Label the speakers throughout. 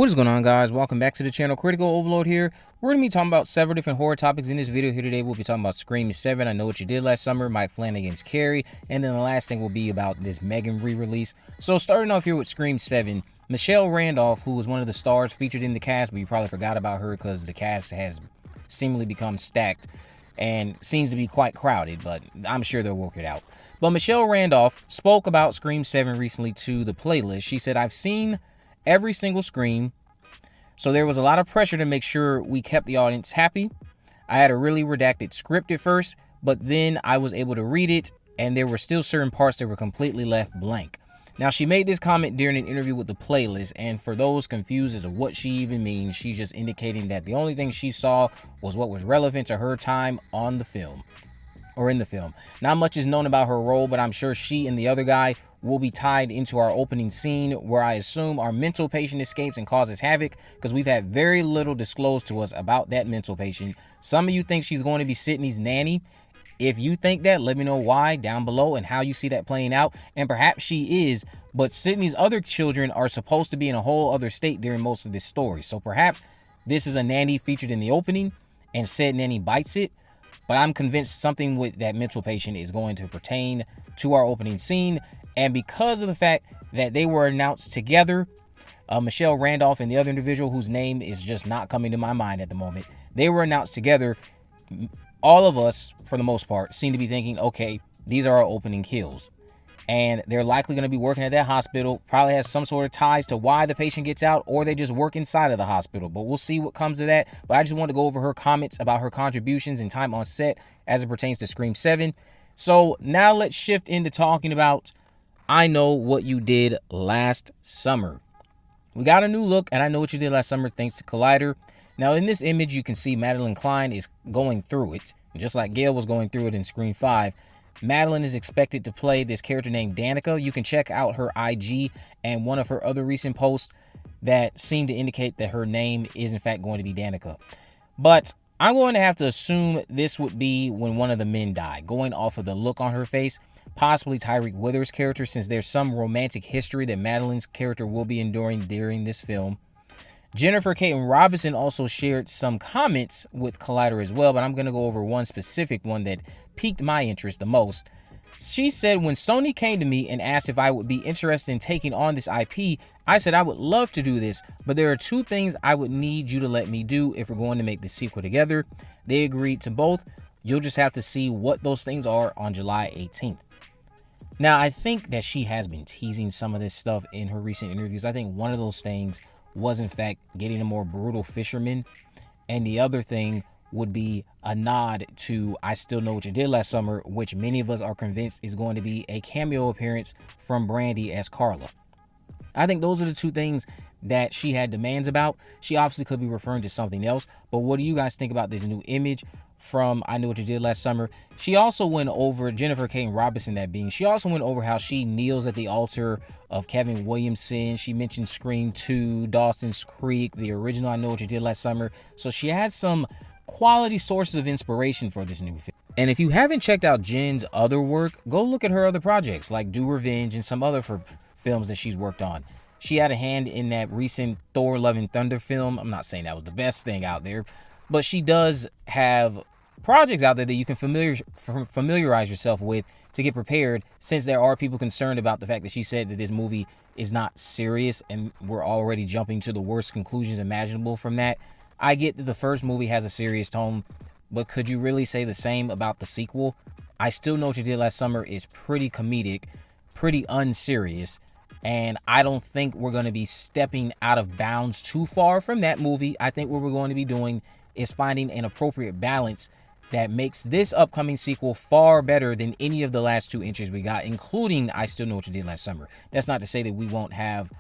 Speaker 1: What is going on, guys? Welcome back to the channel. Critical Overload here. We're going to be talking about several different horror topics in this video here today. We'll be talking about Scream 7, I Know What You Did Last Summer, Mike Flanagan's Carrie, and then the last thing will be about this M3GAN re-release. So starting off here with Scream 7, Michelle Randolph, who was one of the stars featured in the cast, but you probably forgot about her because the cast has seemingly become stacked and seems to be quite crowded, but I'm sure they'll work it out. But Michelle Randolph spoke about Scream 7 recently to the playlist. She said, "I've seen every single Scream, so there was a lot of pressure to make sure we kept the audience happy. I had a really redacted script at first, but then I was able to read it, and there were still certain parts that were completely left blank." Now, she made this comment during an interview with the playlist, and for those confused as to what she even means, she's just indicating that the only thing she saw was what was relevant to her time on the film, or in the film. Not much is known about her role, but I'm sure she and the other guy will be tied into our opening scene, where I assume our mental patient escapes and causes havoc, because we've had very little disclosed to us about that mental patient. Some of you think she's going to be Sydney's nanny. If you think that, let me know why down below and how you see that playing out. And perhaps she is, but Sydney's other children are supposed to be in a whole other state during most of this story. So perhaps this is a nanny featured in the opening and said nanny bites it. But I'm convinced something with that mental patient is going to pertain to our opening scene. And because of the fact that they were announced together, Michelle Randolph and the other individual whose name is just not coming to my mind at the moment, they were announced together. All of us, for the most part, seem to be thinking, okay, these are our opening kills. And they're likely going to be working at that hospital, probably has some sort of ties to why the patient gets out, or they just work inside of the hospital. But we'll see what comes of that. But I just wanted to go over her comments about her contributions and time on set as it pertains to Scream 7. So now let's shift into talking about I Know What You Did Last Summer. We got a new look, and I Know What You Did Last Summer thanks to Collider. Now, in this image, you can see Madeline Klein is going through it. Just like Gail was going through it in Scream 5. Madeline is expected to play this character named Danica. You can check out her IG and one of her other recent posts that seem to indicate that her name is in fact going to be Danica. But I'm going to have to assume this would be when one of the men died, going off of the look on her face. Possibly Tyreek Withers' character, since there's some romantic history that Madeline's character will be enduring during this film. Jennifer Caton Robinson also shared some comments with Collider as well, but I'm going to go over one specific one that piqued my interest the most. She said, "When Sony came to me and asked if I would be interested in taking on this IP, I said I would love to do this, but there are two things I would need you to let me do if we're going to make the sequel together." They agreed to both. You'll just have to see what those things are on July 18th. Now, I think that she has been teasing some of this stuff in her recent interviews. I think one of those things was, in fact, getting a more brutal fisherman. And the other thing would be a nod to I Still Know What You Did Last Summer, which many of us are convinced is going to be a cameo appearance from Brandy as Carla. I think those are the two things that she had demands about. She obviously could be referring to something else, but what do you guys think about this new image from I Know What You Did Last Summer? She also went over, Jennifer Caton Robinson that being, she also went over how she kneels at the altar of Kevin Williamson. She mentioned Scream 2, Dawson's Creek, the original I Know What You Did Last Summer. So she had some quality sources of inspiration for this new film. And if you haven't checked out Jen's other work, go look at her other projects like Do Revenge and some other of her films that she's worked on. She had a hand in that recent Thor Love and Thunder film. I'm not saying that was the best thing out there, but she does have projects out there that you can familiarize yourself with to get prepared, since there are people concerned about the fact that she said that this movie is not serious and we're already jumping to the worst conclusions imaginable from that. I get that the first movie has a serious tone, but could you really say the same about the sequel? I Still Know What You Did Last Summer is pretty comedic, pretty unserious, and I don't think we're going to be stepping out of bounds too far from that movie. I think what we're going to be doing is finding an appropriate balance that makes this upcoming sequel far better than any of the last two entries we got, including I Still Know What You Did Last Summer. That's not to say that we won't have,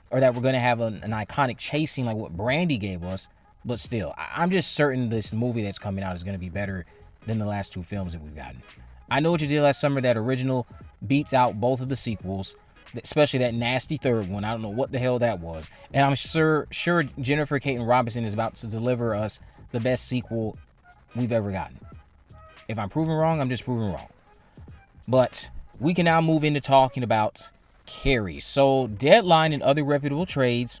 Speaker 1: or that we're going to have an iconic chasing like what Brandy gave us, but still, I'm just certain this movie that's coming out is going to be better than the last two films that we've gotten. I Know What You Did Last Summer, that original, beats out both of the sequels, especially that nasty third one. I don't know what the hell that was. And I'm sure Jennifer Caton Robinson is about to deliver us the best sequel we've ever gotten. If I'm proven wrong, I'm just proven wrong. But we can now move into talking about Carrie. So Deadline and other reputable trades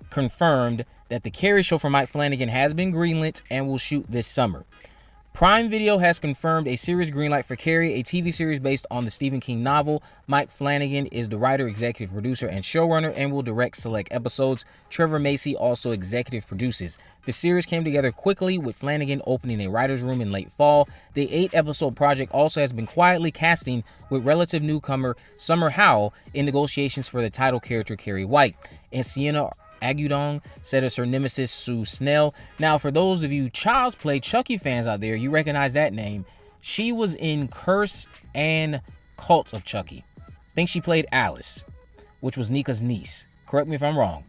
Speaker 1: confirmed that the Carrie show for Mike Flanagan has been greenlit and will shoot this summer. Prime Video has confirmed a series greenlight for Carrie, a TV series based on the Stephen King novel. Mike Flanagan is the writer, executive producer, and showrunner and will direct select episodes. Trevor Macy also executive produces. The series came together quickly, with Flanagan opening a writer's room in late fall. The 8-episode project also has been quietly casting, with relative newcomer Summer Howell in negotiations for the title character Carrie White. And Sienna Agudong said as her nemesis Sue Snell. Now, for those of you Child's Play Chucky fans out there, you recognize that name. She was in Curse and Cult of Chucky. I think she played Alice, which was Nika's niece. Correct me if I'm wrong.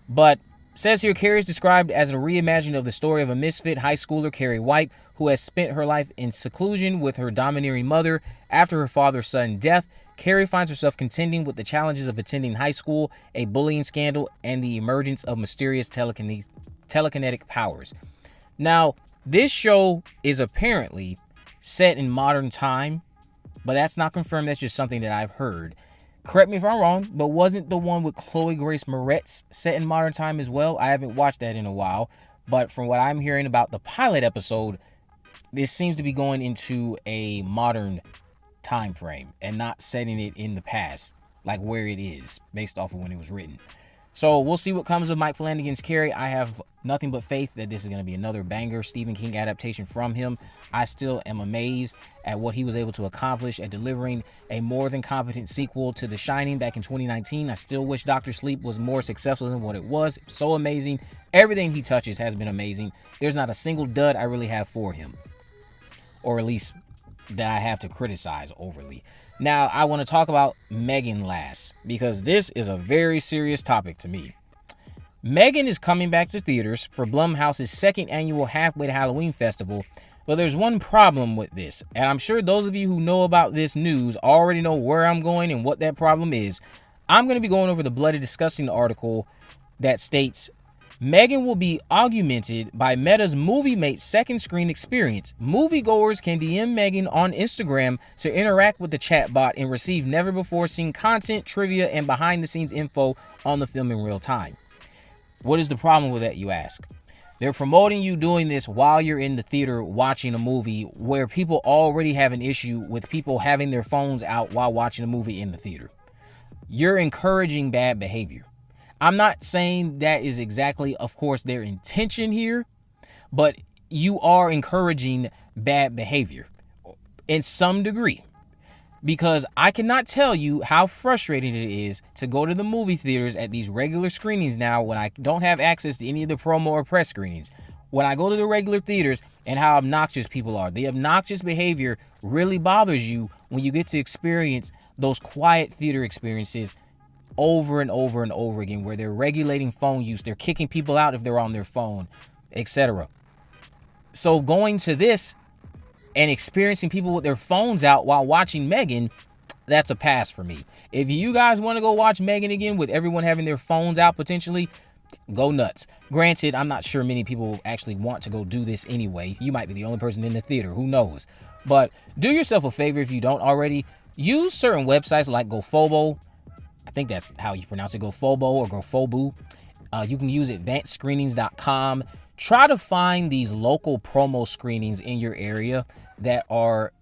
Speaker 1: But says here, Carrie is described as a reimagining of the story of a misfit high schooler, Carrie White, who has spent her life in seclusion with her domineering mother after her father's sudden death. Carrie finds herself contending with the challenges of attending high school, a bullying scandal, and the emergence of mysterious telekinetic powers. Now, this show is apparently set in modern time, but that's not confirmed. That's just something that I've heard. Correct me if I'm wrong, but wasn't the one with Chloe Grace Moretz set in modern time as well? I haven't watched that in a while, but from what I'm hearing about the pilot episode, this seems to be going into a modern time frame and not setting it in the past, like where it is based off of when it was written. So we'll see what comes of Mike Flanagan's Carrie. I have nothing but faith that this is going to be another banger Stephen King adaptation from him. I still am amazed at what he was able to accomplish at delivering a more than competent sequel to The Shining back in 2019. I still wish Dr. Sleep was more successful than what it was. So amazing. Everything he touches has been amazing. There's not a single dud I really have for him, or at least that I have to criticize overly. Now, I want to talk about M3GAN last, because this is a very serious topic to me. M3GAN is coming back to theaters for Blumhouse's second annual Halfway to Halloween festival, but there's one problem with this, and I'm sure those of you who know about this news already know where I'm going and what that problem is. I'm going to be going over the bloody disgusting article that states M3GAN will be augmented by Meta's Movie Mate second screen experience. Moviegoers can DM M3GAN on Instagram to interact with the chatbot and receive never-before-seen content, trivia, and behind-the-scenes info on the film in real time. What is the problem with that, you ask? They're promoting you doing this while you're in the theater watching a movie, where people already have an issue with people having their phones out while watching a movie in the theater. You're encouraging bad behavior. I'm not saying that is exactly, of course, their intention here, but you are encouraging bad behavior in some degree, because I cannot tell you how frustrating it is to go to the movie theaters at these regular screenings now when I don't have access to any of the promo or press screenings. When I go to the regular theaters, and how obnoxious people are. The obnoxious behavior really bothers you when you get to experience those quiet theater experiences over and over and over again, where they're regulating phone use, they're kicking people out if they're on their phone, etc. So going to this and experiencing people with their phones out while watching M3GAN, that's a pass for me. If you guys want to go watch M3GAN again with everyone having their phones out potentially, go nuts. Granted, I'm not sure many people actually want to go do this anyway. You might be the only person in the theater, who knows? But do yourself a favor if you don't already. Use certain websites like GoFobo. I think that's how you pronounce it, GoFobo or GoFobu. You can use advancedscreenings.com. Try to find these local promo screenings in your area that are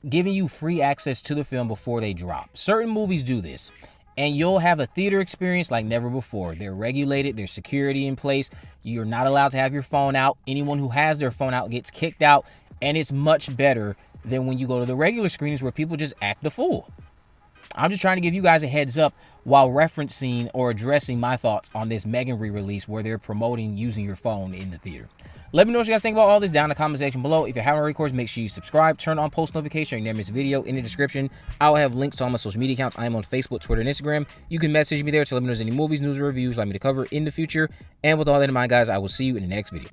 Speaker 1: giving you free access to the film before they drop. Certain movies do this, and you'll have a theater experience like never before. They're regulated, there's security in place. You're not allowed to have your phone out. Anyone who has their phone out gets kicked out, and it's much better than when you go to the regular screenings where people just act a fool. I'm just trying to give you guys a heads up while referencing or addressing my thoughts on this M3GAN re-release where they're promoting using your phone in the theater. Let me know what you guys think about all this down in the comment section below. If you haven't already, of course, make sure you subscribe, turn on post notifications, so you never miss a video. In the description, I will have links to all my social media accounts. I am on Facebook, Twitter, and Instagram. You can message me there to let me know any movies, news, or reviews you'd like me to cover in the future. And with all that in mind, guys, I will see you in the next video.